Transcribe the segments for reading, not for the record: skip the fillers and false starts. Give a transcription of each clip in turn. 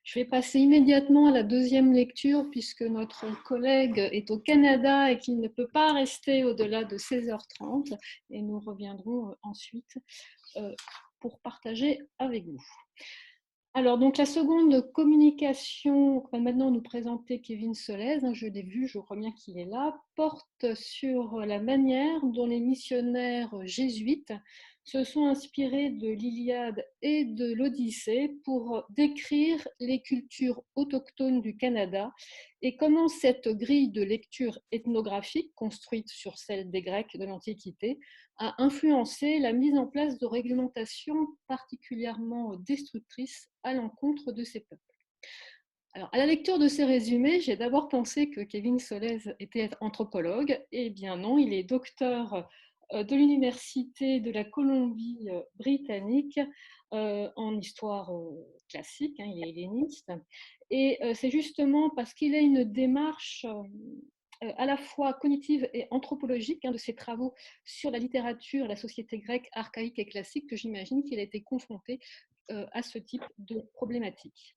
Je vais passer immédiatement à la deuxième lecture puisque notre collègue est au Canada et qu'il ne peut pas rester au-delà de 16h30 et nous reviendrons ensuite pour partager avec vous. Alors, donc la seconde communication va maintenant nous présenter Kevin Solez, je l'ai vu, je crois bien qu'il est là, porte sur la manière dont les missionnaires jésuites se sont inspirés de l'Iliade et de l'Odyssée pour décrire les cultures autochtones du Canada et comment cette grille de lecture ethnographique, construite sur celle des Grecs de l'Antiquité, a influencé la mise en place de réglementations particulièrement destructrices à l'encontre de ces peuples. Alors, à la lecture de ces résumés, j'ai d'abord pensé que Kevin Solez était anthropologue. Eh bien non, il est docteur de l'Université de la Colombie-Britannique en histoire classique, il est helléniste. Et c'est justement parce qu'il a une démarche à la fois cognitive et anthropologique de ses travaux sur la littérature, la société grecque archaïque et classique que j'imagine qu'il a été confronté à ce type de problématique.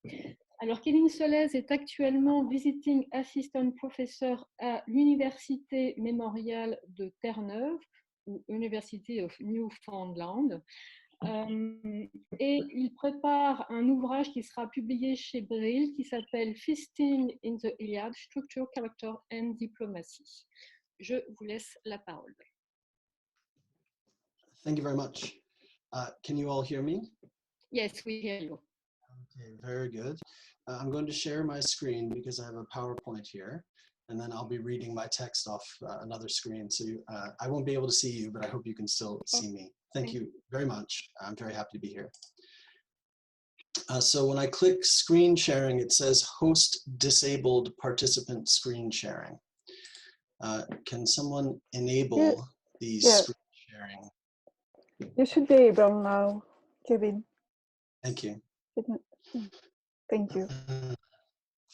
Alors, Kevin Solez est actuellement Visiting Assistant Professor à l'Université mémoriale de Terre-Neuve, ou University of Newfoundland. Et il prépare un ouvrage qui sera publié chez Brill qui s'appelle Feasting in the Iliad, Structure, Character and Diplomacy. Je vous laisse la parole. Thank you very much. Can you all hear me? Yes, we hear you. Okay, very good. I'm going to share my screen because I have a PowerPoint here, and then I'll be reading my text off another screen. So I won't be able to see you, but I hope you can still see me. Thank you very much. I'm very happy to be here. So when I click screen sharing, it says host disabled participant screen sharing. Can someone enable the screen sharing? You should be able now, Kevin. Thank you. Thank you.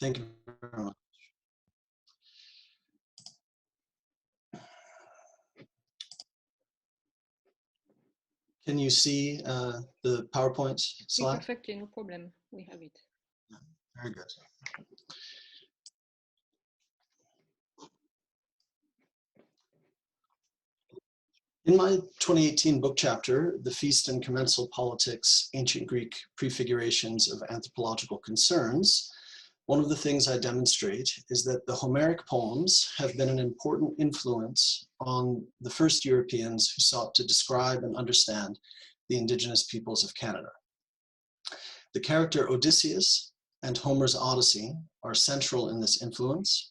Thank you very much. Can you see the PowerPoint slide? Perfectly, no problem. We have it. Yeah, very good. In my 2018 book chapter, The Feast and Commensal Politics, Ancient Greek Prefigurations of Anthropological Concerns, one of the things I demonstrate is that the Homeric poems have been an important influence on the first Europeans who sought to describe and understand the indigenous peoples of Canada. The character Odysseus and Homer's Odyssey are central in this influence.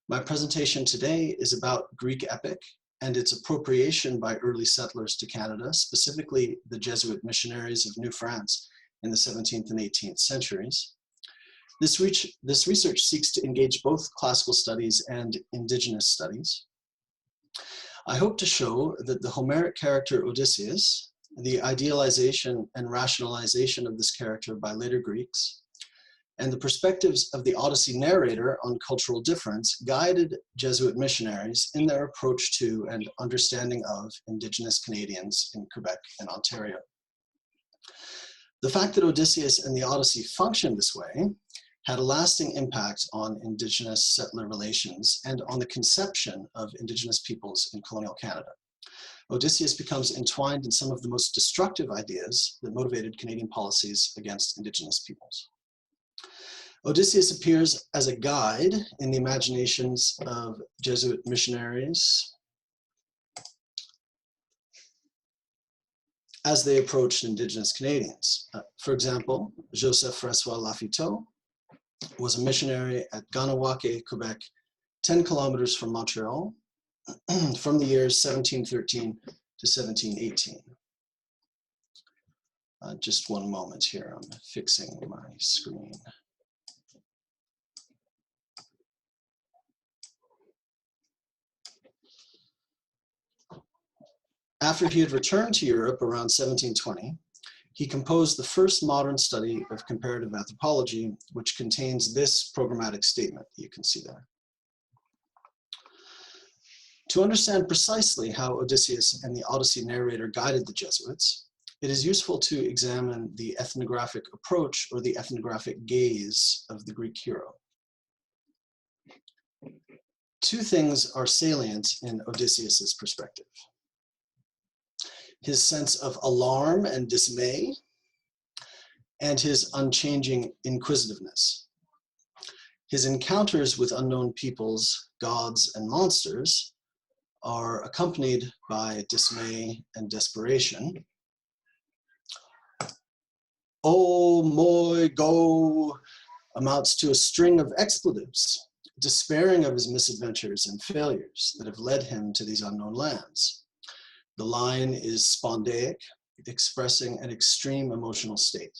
My presentation today is about Greek epic and its appropriation by early settlers to Canada, specifically the Jesuit missionaries of New France in the 17th and 18th centuries. This research seeks to engage both classical studies and indigenous studies. I hope to show that the Homeric character Odysseus, the idealization and rationalization of this character by later Greeks, and the perspectives of the Odyssey narrator on cultural difference guided Jesuit missionaries in their approach to and understanding of Indigenous Canadians in Quebec and Ontario. The fact that Odysseus and the Odyssey functioned this way had a lasting impact on Indigenous settler relations and on the conception of Indigenous peoples in colonial Canada. Odysseus becomes entwined in some of the most destructive ideas that motivated Canadian policies against Indigenous peoples. Odysseus appears as a guide in the imaginations of Jesuit missionaries as they approached Indigenous Canadians. For example, Joseph François Lafitteau was a missionary at Ganawake, Quebec, 10 kilometers from Montreal, from the years 1713 to 1718. Just one moment here, I'm fixing my screen. After he had returned to Europe around 1720, he composed the first modern study of comparative anthropology, which contains this programmatic statement that you can see there. To understand precisely how Odysseus and the Odyssey narrator guided the Jesuits, it is useful to examine the ethnographic approach or the ethnographic gaze of the Greek hero. Two things are salient in Odysseus's perspective: his sense of alarm and dismay, and his unchanging inquisitiveness. His encounters with unknown peoples, gods, and monsters are accompanied by dismay and desperation. Oh, moi, go amounts to a string of expletives, despairing of his misadventures and failures that have led him to these unknown lands. The line is spondaic, expressing an extreme emotional state.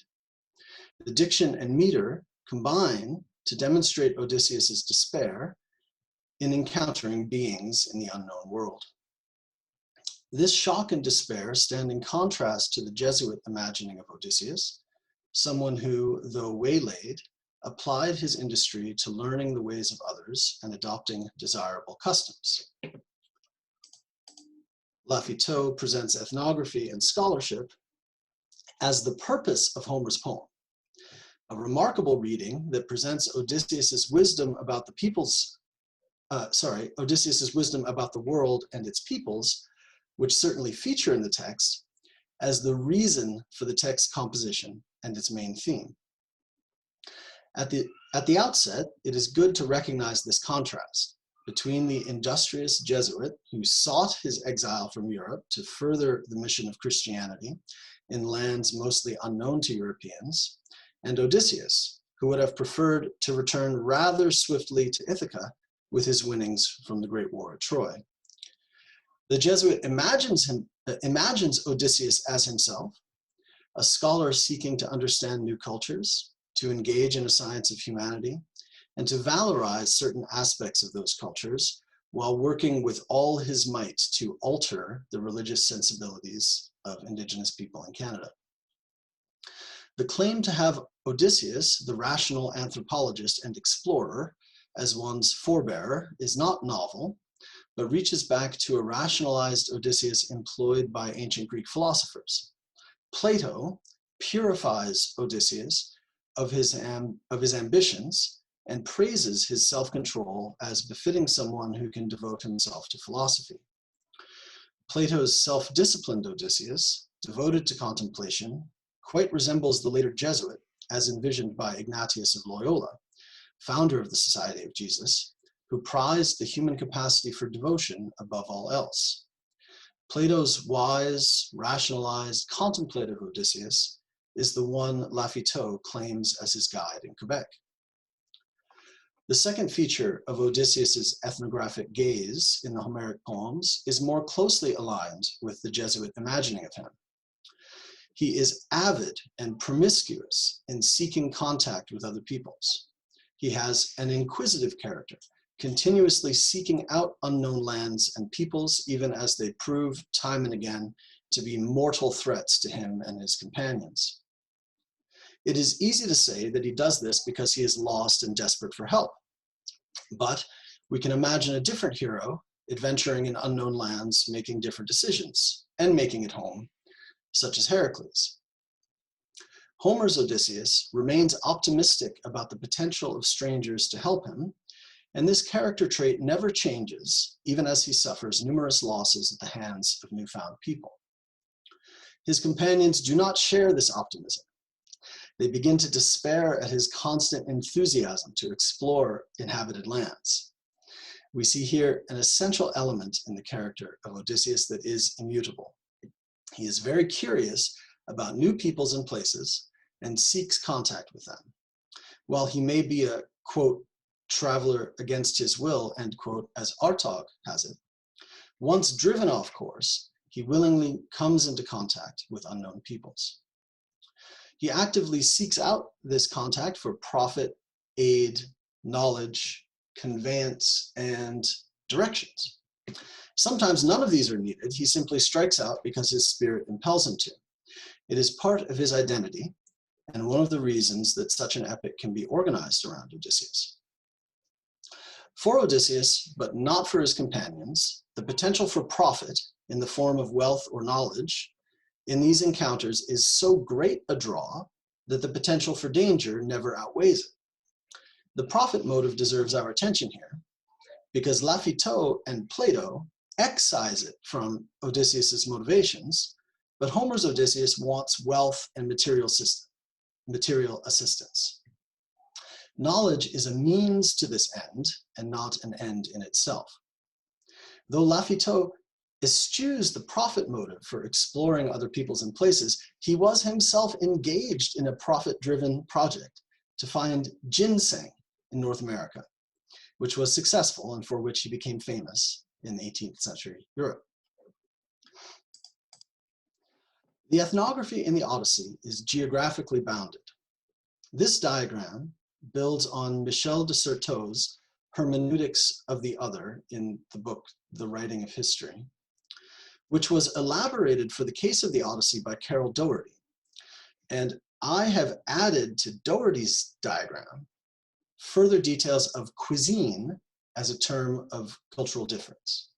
The diction and meter combine to demonstrate Odysseus's despair in encountering beings in the unknown world. This shock and despair stand in contrast to the Jesuit imagining of Odysseus, someone who, though waylaid, applied his industry to learning the ways of others and adopting desirable customs. Lafitau presents ethnography and scholarship as the purpose of Homer's poem, a remarkable reading that presents Odysseus's wisdom about the Odysseus's wisdom about the world and its peoples, which certainly feature in the text, as the reason for the text composition and its main theme. At the outset, it is good to recognize this contrast between the industrious Jesuit who sought his exile from Europe to further the mission of Christianity in lands mostly unknown to Europeans, and Odysseus, who would have preferred to return rather swiftly to Ithaca with his winnings from the Great War at Troy. The Jesuit imagines Odysseus as himself, a scholar seeking to understand new cultures, to engage in a science of humanity, and to valorize certain aspects of those cultures while working with all his might to alter the religious sensibilities of Indigenous people in Canada. The claim to have Odysseus, the rational anthropologist and explorer, as one's forebearer is not novel, but reaches back to a rationalized Odysseus employed by ancient Greek philosophers. Plato purifies Odysseus of his ambitions and praises his self-control as befitting someone who can devote himself to philosophy. Plato's self-disciplined Odysseus, devoted to contemplation, quite resembles the later Jesuit as envisioned by Ignatius of Loyola, founder of the Society of Jesus, who prized the human capacity for devotion above all else. Plato's wise, rationalized, contemplative Odysseus is the one Lafitau claims as his guide in Quebec. The second feature of Odysseus's ethnographic gaze in the Homeric poems is more closely aligned with the Jesuit imagining of him. He is avid and promiscuous in seeking contact with other peoples. He has an inquisitive character, continuously seeking out unknown lands and peoples, even as they prove time and again to be mortal threats to him and his companions. It is easy to say that he does this because he is lost and desperate for help. But we can imagine a different hero adventuring in unknown lands, making different decisions, and making it home, such as Heracles. Homer's Odysseus remains optimistic about the potential of strangers to help him, and this character trait never changes, even as he suffers numerous losses at the hands of newfound people. His companions do not share this optimism. They begin to despair at his constant enthusiasm to explore inhabited lands. We see here an essential element in the character of Odysseus that is immutable. He is very curious about new peoples and places and seeks contact with them. While he may be a, quote, traveler against his will, end quote, as Artaud has it, once driven off course, he willingly comes into contact with unknown peoples. He actively seeks out this contact for profit, aid, knowledge, conveyance, and directions. Sometimes none of these are needed. He simply strikes out because his spirit impels him to. It is part of his identity, and one of the reasons that such an epic can be organized around Odysseus. For Odysseus, but not for his companions, the potential for profit in the form of wealth or knowledge in these encounters is so great a draw that the potential for danger never outweighs it. The profit motive deserves our attention here, because Lafitau and Plato excise it from Odysseus's motivations, but Homer's Odysseus wants wealth and material assistance. Knowledge is a means to this end and not an end in itself. Though Lafitau eschews the profit motive for exploring other peoples and places, he was himself engaged in a profit-driven project to find ginseng in North America, which was successful and for which he became famous in 18th century Europe. The ethnography in the Odyssey is geographically bounded. This diagram builds on Michel de Certeau's hermeneutics of the other in the book, The Writing of History, which was elaborated for the case of the Odyssey by Carol Doherty. And I have added to Doherty's diagram further details of cuisine as a term of cultural difference.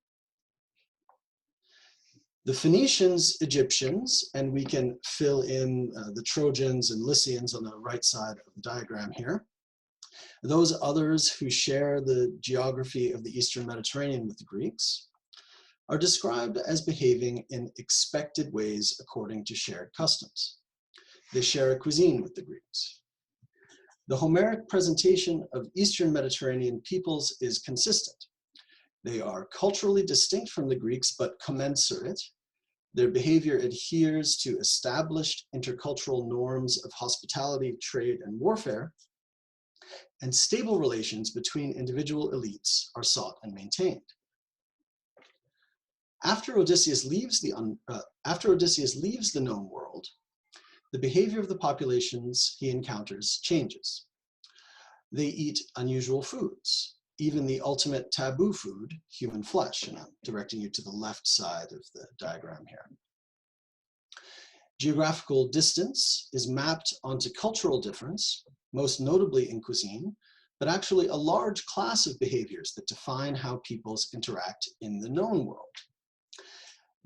The Phoenicians, Egyptians, and we can fill in the Trojans and Lycians on the right side of the diagram here. Those others who share the geography of the Eastern Mediterranean with the Greeks are described as behaving in expected ways according to shared customs. They share a cuisine with the Greeks. The Homeric presentation of Eastern Mediterranean peoples is consistent. They are culturally distinct from the Greeks, but commensurate. Their behavior adheres to established intercultural norms of hospitality, trade, and warfare, and stable relations between individual elites are sought and maintained. After Odysseus leaves the known world, the behavior of the populations he encounters changes. They eat unusual foods, even the ultimate taboo food, human flesh, and I'm directing you to the left side of the diagram here. Geographical distance is mapped onto cultural difference, most notably in cuisine, but actually a large class of behaviors that define how peoples interact in the known world.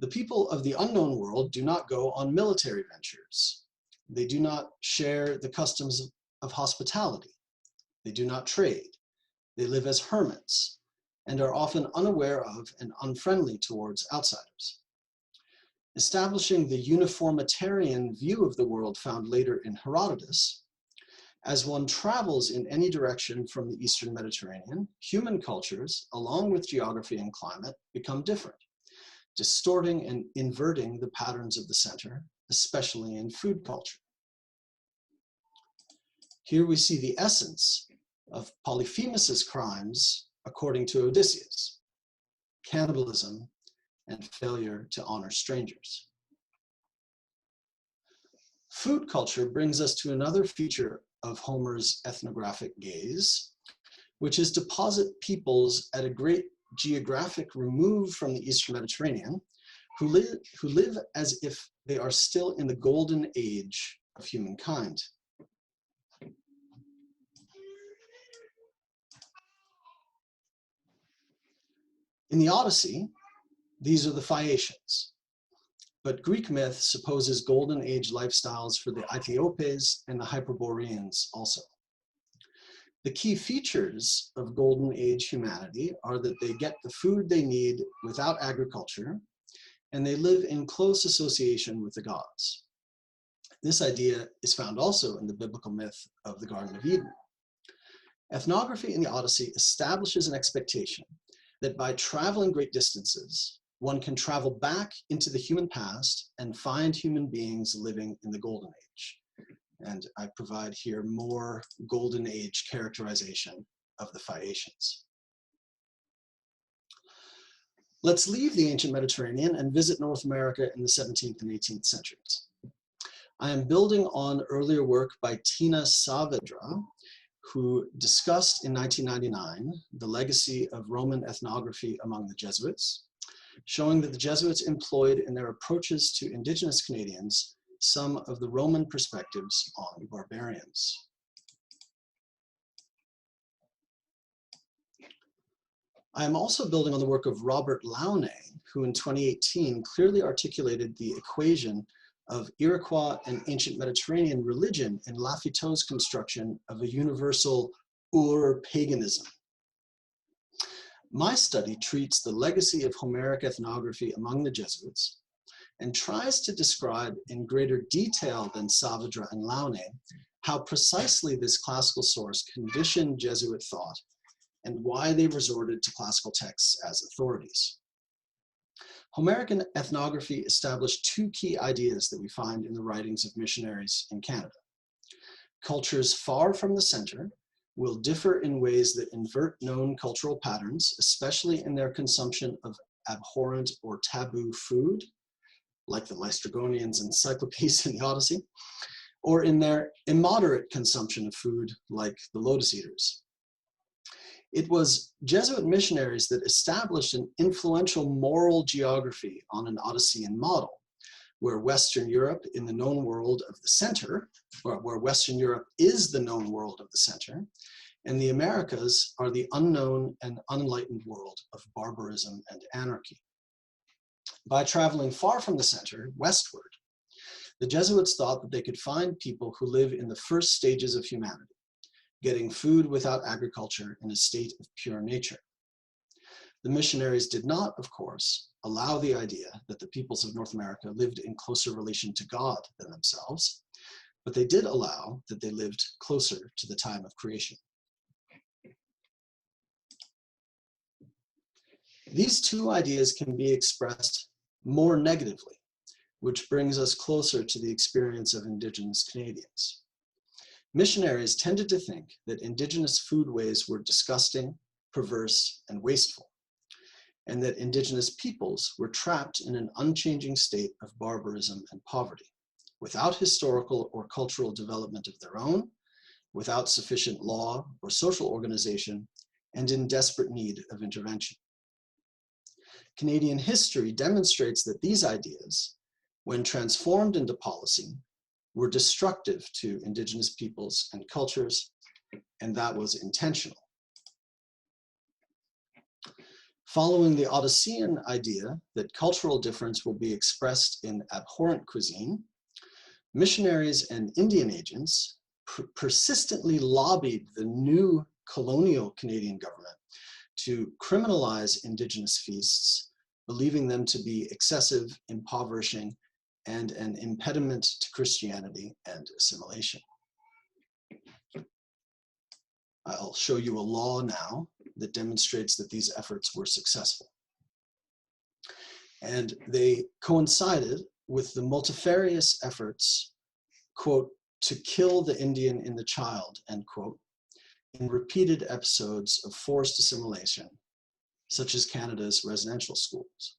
The people of the unknown world do not go on military ventures. They do not share the customs of hospitality. They do not trade. They live as hermits and are often unaware of and unfriendly towards outsiders. Establishing the uniformitarian view of the world found later in Herodotus, as one travels in any direction from the Eastern Mediterranean, human cultures, along with geography and climate, become different, distorting and inverting the patterns of the center, especially in food culture. Here we see the essence of Polyphemus's crimes according to Odysseus: cannibalism and failure to honor strangers. Food culture brings us to another feature of Homer's ethnographic gaze, which is to posit peoples at a great geographic remove from the Eastern Mediterranean who live as if they are still in the golden age of humankind. In the Odyssey, these are the Phaeacians, but Greek myth supposes golden age lifestyles for the Aethiopes and the Hyperboreans also. The key features of golden age humanity are that they get the food they need without agriculture, and they live in close association with the gods. This idea is found also in the biblical myth of the Garden of Eden. Ethnography in the Odyssey establishes an expectation that by traveling great distances, one can travel back into the human past and find human beings living in the golden age. And I provide here more golden age characterization of the Phaeacians. Let's leave the ancient Mediterranean and visit North America in the 17th and 18th centuries. I am building on earlier work by Tina Saavedra, who discussed in 1999 the legacy of Roman ethnography among the Jesuits, showing that the Jesuits employed in their approaches to Indigenous Canadians some of the Roman perspectives on barbarians. I am also building on the work of Robert Launay, who in 2018 clearly articulated the equation of Iroquois and ancient Mediterranean religion in Lafitaux's construction of a universal ur-paganism. My study treats the legacy of Homeric ethnography among the Jesuits and tries to describe in greater detail than Saavedra and Launay how precisely this classical source conditioned Jesuit thought and why they resorted to classical texts as authorities. Homeric ethnography established two key ideas that we find in the writings of missionaries in Canada. Cultures far from the center will differ in ways that invert known cultural patterns, especially in their consumption of abhorrent or taboo food, like the Lystrogonians and Cyclopes in the Odyssey, or in their immoderate consumption of food, like the Lotus Eaters. It was Jesuit missionaries that established an influential moral geography on an Odyssean model, where Western Europe in the known world of the center, or where Western Europe is the known world of the center, and the Americas are the unknown and unenlightened world of barbarism and anarchy. By traveling far from the center, westward, the Jesuits thought that they could find people who live in the first stages of humanity, getting food without agriculture in a state of pure nature. The missionaries did not, of course, allow the idea that the peoples of North America lived in closer relation to God than themselves, but they did allow that they lived closer to the time of creation. These two ideas can be expressed more negatively, which brings us closer to the experience of Indigenous Canadians. Missionaries tended to think that Indigenous foodways were disgusting, perverse, and wasteful, and that Indigenous peoples were trapped in an unchanging state of barbarism and poverty, without historical or cultural development of their own, without sufficient law or social organization, and in desperate need of intervention. Canadian history demonstrates that these ideas, when transformed into policy, were destructive to Indigenous peoples and cultures, and that was intentional. Following the Odyssean idea that cultural difference will be expressed in abhorrent cuisine, missionaries and Indian agents persistently lobbied the new colonial Canadian government to criminalize Indigenous feasts, believing them to be excessive, impoverishing, and an impediment to Christianity and assimilation. I'll show you a law now that demonstrates that these efforts were successful. And they coincided with the multifarious efforts, quote, to kill the Indian in the child, end quote, in repeated episodes of forced assimilation, such as Canada's residential schools.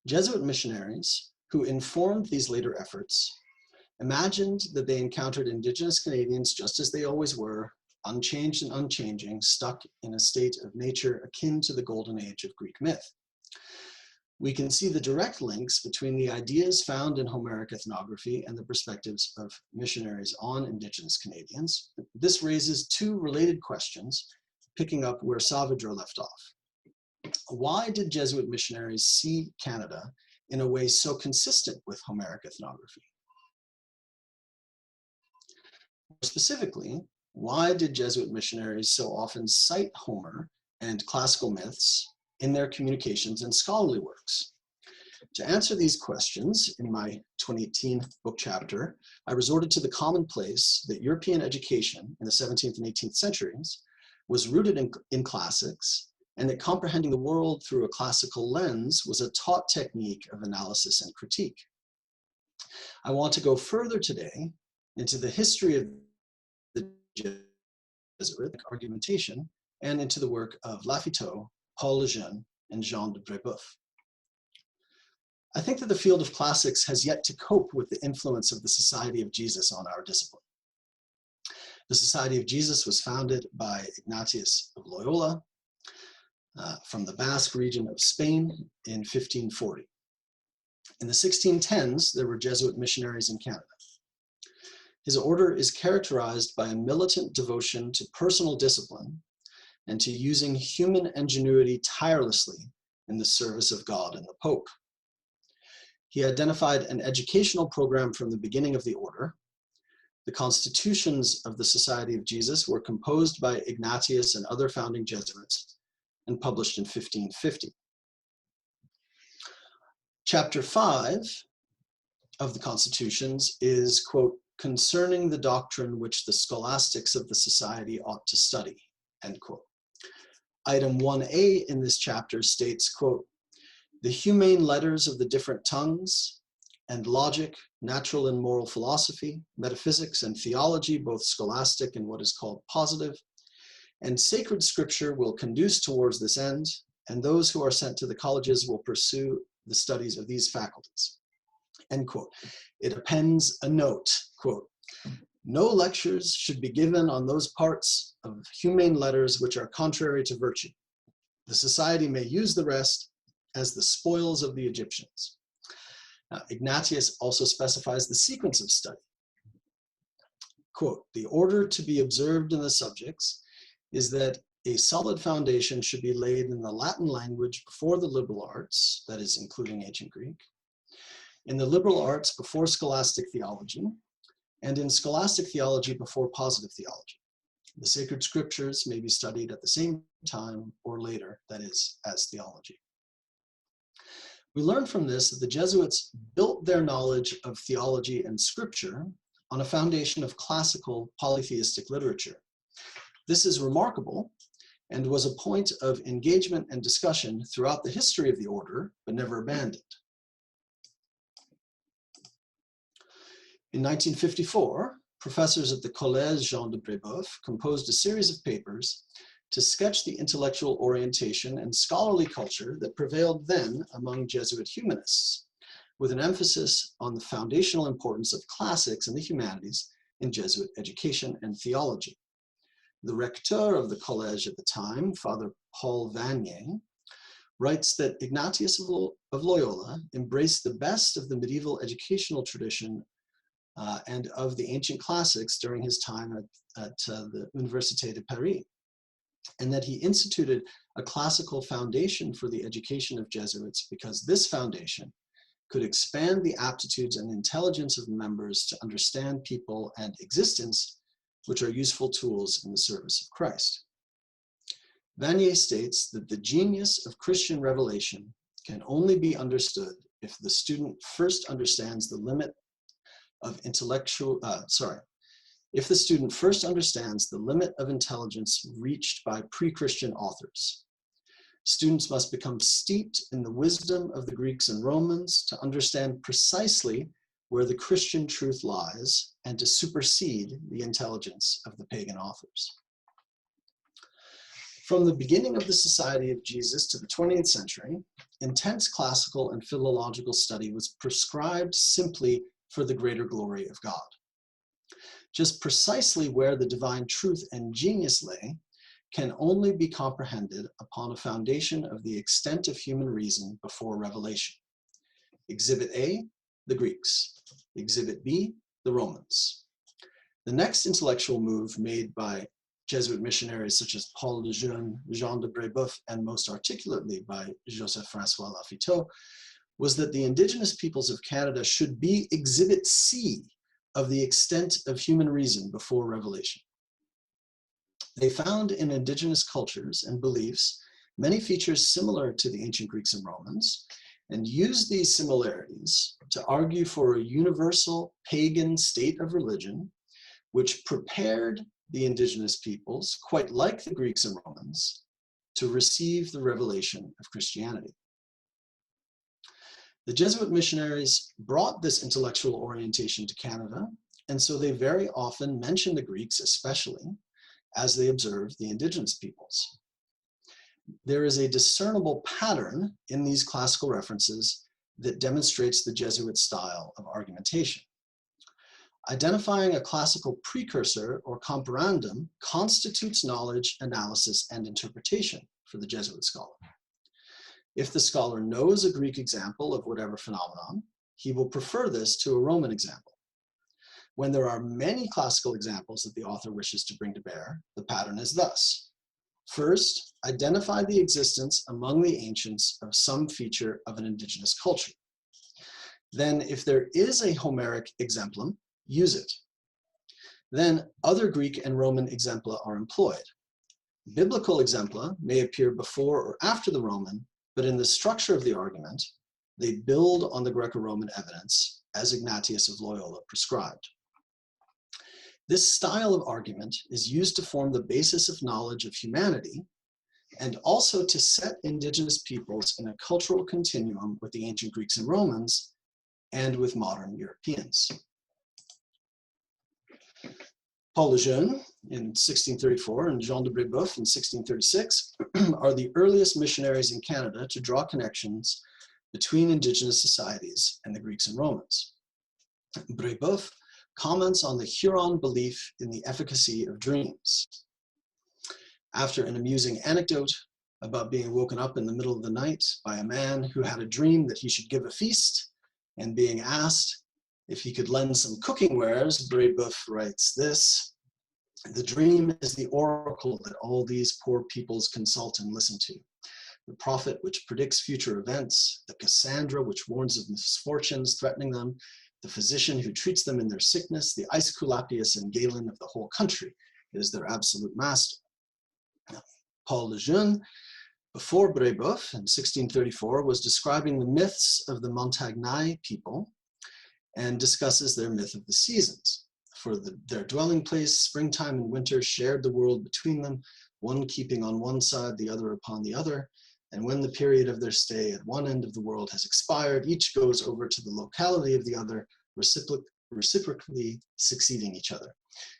Jesuit missionaries who informed these later efforts imagined that they encountered Indigenous Canadians just as they always were, unchanged and unchanging, stuck in a state of nature akin to the golden age of Greek myth. We can see the direct links between the ideas found in Homeric ethnography and the perspectives of missionaries on Indigenous Canadians. This raises two related questions, picking up where Saavedra left off. Why did Jesuit missionaries see Canada in a way so consistent with Homeric ethnography? More specifically, why did Jesuit missionaries so often cite Homer and classical myths in their communications and scholarly works? To answer these questions, in my 2018 book chapter, I resorted to the commonplace that European education in the 17th and 18th centuries was rooted in classics, and that comprehending the world through a classical lens was a taught technique of analysis and critique. I want to go further today into the history of the Jesuit argumentation and into the work of Lafitau, Paul Lejeune, and Jean de Brébeuf. I think that the field of classics has yet to cope with the influence of the Society of Jesus on our discipline. The Society of Jesus was founded by Ignatius of Loyola from the Basque region of Spain in 1540. In the 1610s, there were Jesuit missionaries in Canada. His order is characterized by a militant devotion to personal discipline and to using human ingenuity tirelessly in the service of God and the Pope. He identified an educational program from the beginning of the order. The constitutions of the Society of Jesus were composed by Ignatius and other founding Jesuits and published in 1550. Chapter 5 of the constitutions is, quote, concerning the doctrine which the scholastics of the society ought to study, end quote. Item 1A in this chapter states, quote, the humane letters of the different tongues and logic, natural and moral philosophy, metaphysics and theology, both scholastic and what is called positive, and sacred scripture will conduce towards this end, and those who are sent to the colleges will pursue the studies of these faculties, end quote. It appends a note, quote, no lectures should be given on those parts of humane letters which are contrary to virtue. The society may use the rest as the spoils of the Egyptians. Now, Ignatius also specifies the sequence of study. Quote, the order to be observed in the subjects is that a solid foundation should be laid in the Latin language before the liberal arts, that is, including ancient Greek, in the liberal arts before scholastic theology, and in scholastic theology before positive theology. The sacred scriptures may be studied at the same time or later, that is, as theology. We learn from this that the Jesuits built their knowledge of theology and scripture on a foundation of classical polytheistic literature. This is remarkable and was a point of engagement and discussion throughout the history of the order, but never abandoned. In 1954, professors at the Collège Jean de Brébeuf composed a series of papers to sketch the intellectual orientation and scholarly culture that prevailed then among Jesuit humanists, with an emphasis on the foundational importance of classics and the humanities in Jesuit education and theology. The rector of the collège at the time, Father Paul Vanier, writes that Ignatius of Loyola embraced the best of the medieval educational tradition and of the ancient classics during his time at the Université de Paris, and that he instituted a classical foundation for the education of Jesuits because this foundation could expand the aptitudes and intelligence of members to understand people and existence, which are useful tools in the service of Christ. Vanier states that the genius of Christian revelation can only be understood if the student first understands the limit of if the student first understands the limit of intelligence reached by pre-Christian authors. Students must become steeped in the wisdom of the Greeks and Romans to understand precisely where the Christian truth lies and to supersede the intelligence of the pagan authors. From the beginning of the Society of Jesus to the 20th century, intense classical and philological study was prescribed simply for the greater glory of God. Just precisely where the divine truth and genius lay can only be comprehended upon a foundation of the extent of human reason before revelation. Exhibit A, the Greeks. Exhibit B, the Romans. The next intellectual move made by Jesuit missionaries such as Paul Le Jeune, Jean de Brébeuf, and most articulately by Joseph-François Lafitau was that the Indigenous peoples of Canada should be Exhibit C of the extent of human reason before revelation. They found in Indigenous cultures and beliefs many features similar to the ancient Greeks and Romans, and used these similarities to argue for a universal pagan state of religion which prepared the Indigenous peoples, quite like the Greeks and Romans, to receive the revelation of Christianity. The Jesuit missionaries brought this intellectual orientation to Canada, and so they very often mention the Greeks especially as they observe the Indigenous peoples. There is a discernible pattern in these classical references that demonstrates the Jesuit style of argumentation. Identifying a classical precursor or comparandum constitutes knowledge, analysis, and interpretation for the Jesuit scholar. If the scholar knows a Greek example of whatever phenomenon, he will prefer this to a Roman example. When there are many classical examples that the author wishes to bring to bear, the pattern is thus. First, identify the existence among the ancients of some feature of an indigenous culture. then if there is a Homeric exemplum, use it. Then other Greek and Roman exempla are employed. Biblical exempla may appear before or after the Roman, but in the structure of the argument, they build on the Greco-Roman evidence as Ignatius of Loyola prescribed. This style of argument is used to form the basis of knowledge of humanity and also to set indigenous peoples in a cultural continuum with the ancient Greeks and Romans and with modern Europeans. Paul Lejeune in 1634 and Jean de Brébeuf in 1636 are the earliest missionaries in Canada to draw connections between indigenous societies and the Greeks and Romans. Brébeuf comments on the Huron belief in the efficacy of dreams. After an amusing anecdote about being woken up in the middle of the night by a man who had a dream that he should give a feast, and being asked if he could lend some cooking wares, Brébeuf writes this: "The dream is the oracle that all these poor peoples consult and listen to. The prophet which predicts future events, the Cassandra which warns of misfortunes threatening them, the physician who treats them in their sickness, the Aesculapius and Galen of the whole country. It is their absolute master." Paul Lejeune, before Brébeuf in 1634, was describing the myths of the Montagnais people and discusses their myth of the seasons. For their dwelling place, springtime and winter shared the world between them, one keeping on one side, the other upon the other. And when the period of their stay at one end of the world has expired, each goes over to the locality of the other, reciprocally succeeding each other.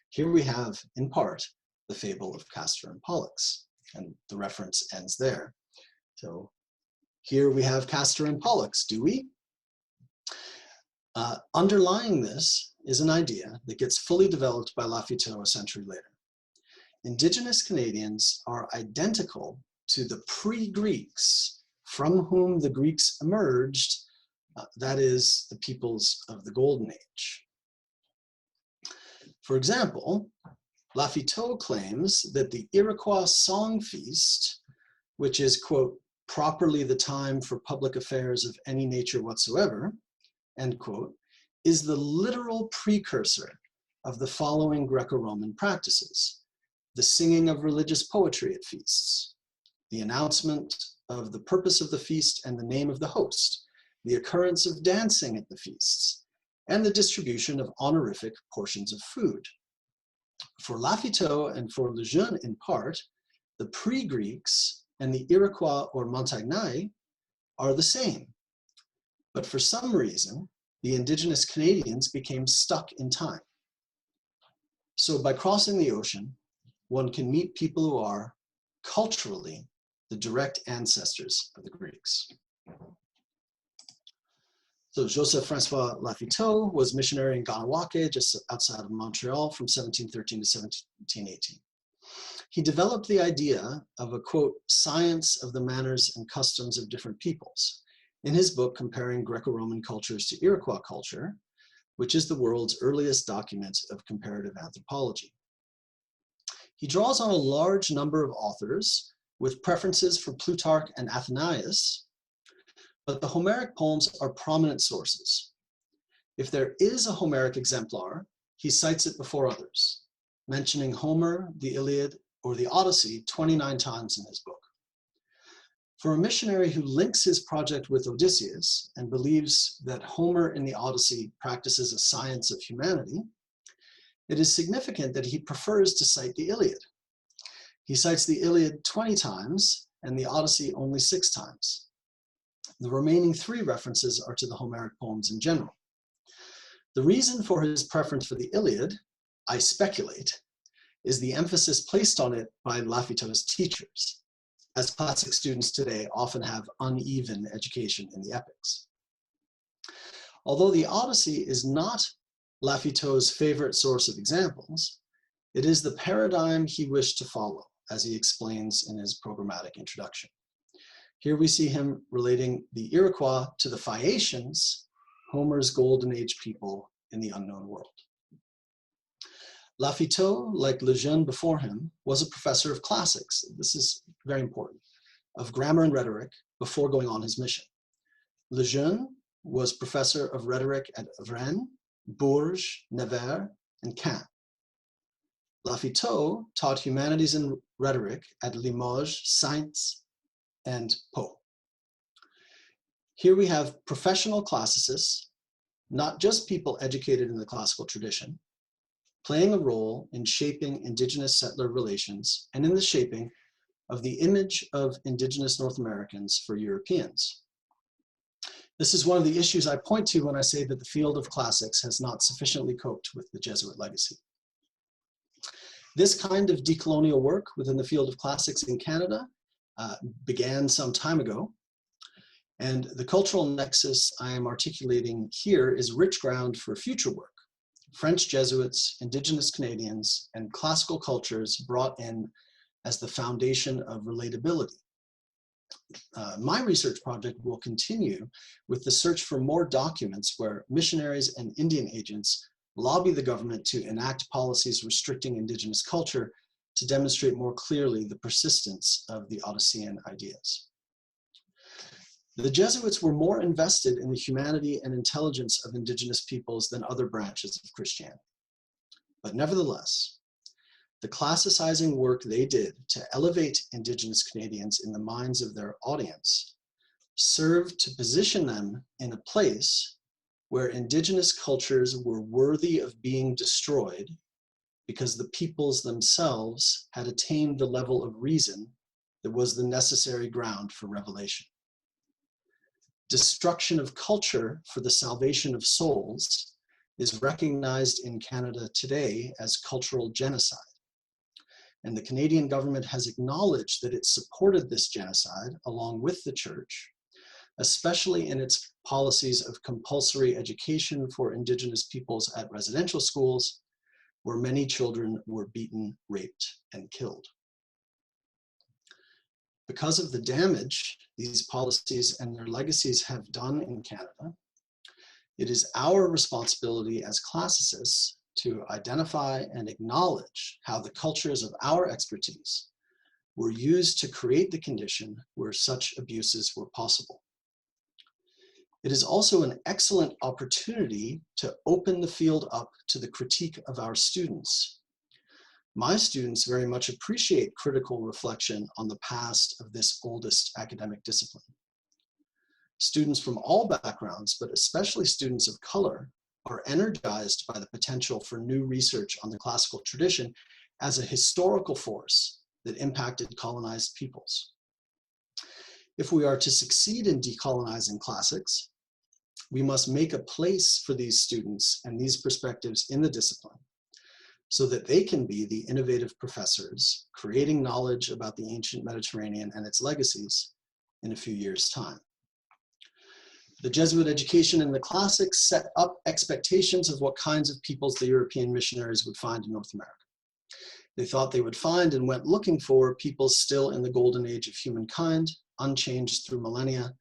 Here we have, in part, the fable of Castor and Pollux, and the reference ends there. So here we have Castor and Pollux, do we? Underlying this is an idea that gets fully developed by Lafitau a century later. Indigenous Canadians are identical to the pre-Greeks from whom the Greeks emerged, that is, the peoples of the Golden Age. For example, Lafitau claims that the Iroquois Song Feast, which is, quote, properly the time for public affairs of any nature whatsoever, end quote, is the literal precursor of the following Greco-Roman practices: the singing of religious poetry at feasts, the announcement of the purpose of the feast and the name of the host, the occurrence of dancing at the feasts, and the distribution of honorific portions of food. For Lafitau and for Lejeune in part, the pre-Greeks and the Iroquois or Montagnais are the same. But for some reason, the indigenous Canadians became stuck in time. So by crossing the ocean, one can meet people who are culturally the direct ancestors of the Greeks. So Joseph-Francois Lafitau was missionary in Ganawake, just outside of Montreal, from 1713 to 1718. He developed the idea of a, quote, science of the manners and customs of different peoples in his book comparing Greco-Roman cultures to Iroquois culture, which is the world's earliest document of comparative anthropology. He draws on a large number of authors with preferences for Plutarch and Athenaeus, but the Homeric poems are prominent sources. If there is a Homeric exemplar, he cites it before others, mentioning Homer, the Iliad, or the Odyssey 29 times in his book. For a missionary who links his project with Odysseus and believes that Homer in the Odyssey practices a science of humanity, it is significant that he prefers to cite the Iliad. He cites the Iliad 20 times and the Odyssey only 6 times. The remaining 3 references are to the Homeric poems in general. The reason for his preference for the Iliad, I speculate, is the emphasis placed on it by Lafitau's teachers, as classic students today often have uneven education in the epics. Although the Odyssey is not Lafitau's favorite source of examples, it is the paradigm he wished to follow, as he explains in his programmatic introduction. Here we see him relating the Iroquois to the Phaeacians, Homer's Golden Age people in the unknown world. Lafitau, like Lejeune before him, was a professor of classics, this is very important, of grammar and rhetoric before going on his mission. Lejeune was professor of rhetoric at Rennes, Bourges, Nevers, and Caen. Lafitau taught humanities and rhetoric at Limoges, Saintes, and Pau. Here we have professional classicists, not just people educated in the classical tradition, playing a role in shaping Indigenous settler relations and in the shaping of the image of Indigenous North Americans for Europeans. This is one of the issues I point to when I say that the field of classics has not sufficiently coped with the Jesuit legacy. This kind of decolonial work within the field of classics in Canada began some time ago, and the cultural nexus I am articulating here is rich ground for future work. French Jesuits, Indigenous Canadians, and classical cultures brought in as the foundation of relatability. My research project will continue with the search for more documents where missionaries and Indian agents lobby the government to enact policies restricting Indigenous culture to demonstrate more clearly the persistence of the Odyssean ideas. The Jesuits were more invested in the humanity and intelligence of Indigenous peoples than other branches of Christianity. But nevertheless, the classicizing work they did to elevate Indigenous Canadians in the minds of their audience served to position them in a place where Indigenous cultures were worthy of being destroyed because the peoples themselves had attained the level of reason that was the necessary ground for revelation. Destruction of culture for the salvation of souls is recognized in Canada today as cultural genocide. And the Canadian government has acknowledged that it supported this genocide along with the church, especially in its policies of compulsory education for Indigenous peoples at residential schools, where many children were beaten, raped, and killed. Because of the damage these policies and their legacies have done in Canada, it is our responsibility as classicists to identify and acknowledge how the cultures of our expertise were used to create the condition where such abuses were possible. It is also an excellent opportunity to open the field up to the critique of our students. My students very much appreciate critical reflection on the past of this oldest academic discipline. Students from all backgrounds, but especially students of color, are energized by the potential for new research on the classical tradition as a historical force that impacted colonized peoples. If we are to succeed in decolonizing classics, we must make a place for these students and these perspectives in the discipline so that they can be the innovative professors creating knowledge about the ancient Mediterranean and its legacies in a few years' time. The Jesuit education in the classics set up expectations of what kinds of peoples the European missionaries would find in North America. They thought they would find and went looking for peoples still in the golden age of humankind, unchanged through millennia,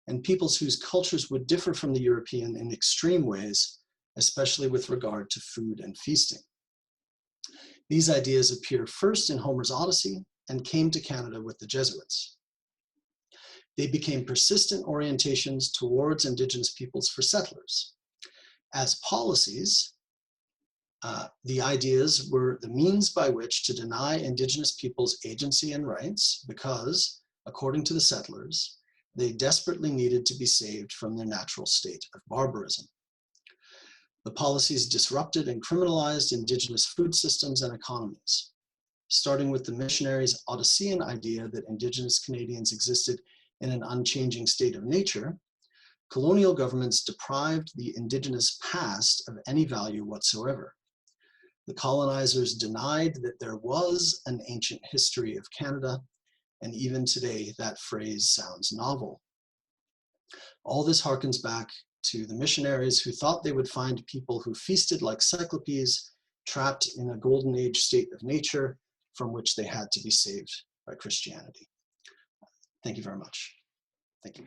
and peoples whose cultures would differ from the European in extreme ways, especially with regard to food and feasting. These ideas appear first in Homer's Odyssey and came to Canada with the Jesuits. They became persistent orientations towards Indigenous peoples for settlers. As policies, the ideas were the means by which to deny Indigenous peoples agency and rights because, according to the settlers, they desperately needed to be saved from their natural state of barbarism. The policies disrupted and criminalized Indigenous food systems and economies, starting with the missionaries' Odyssean idea that Indigenous Canadians existed in an unchanging state of nature. Colonial governments deprived the Indigenous past of any value whatsoever. The colonizers denied that there was an ancient history of Canada, and even today that phrase sounds novel. All this harkens back to the missionaries who thought they would find people who feasted like cyclopes, trapped in a golden age state of nature from which they had to be saved by Christianity. Thank you very much. Thank you.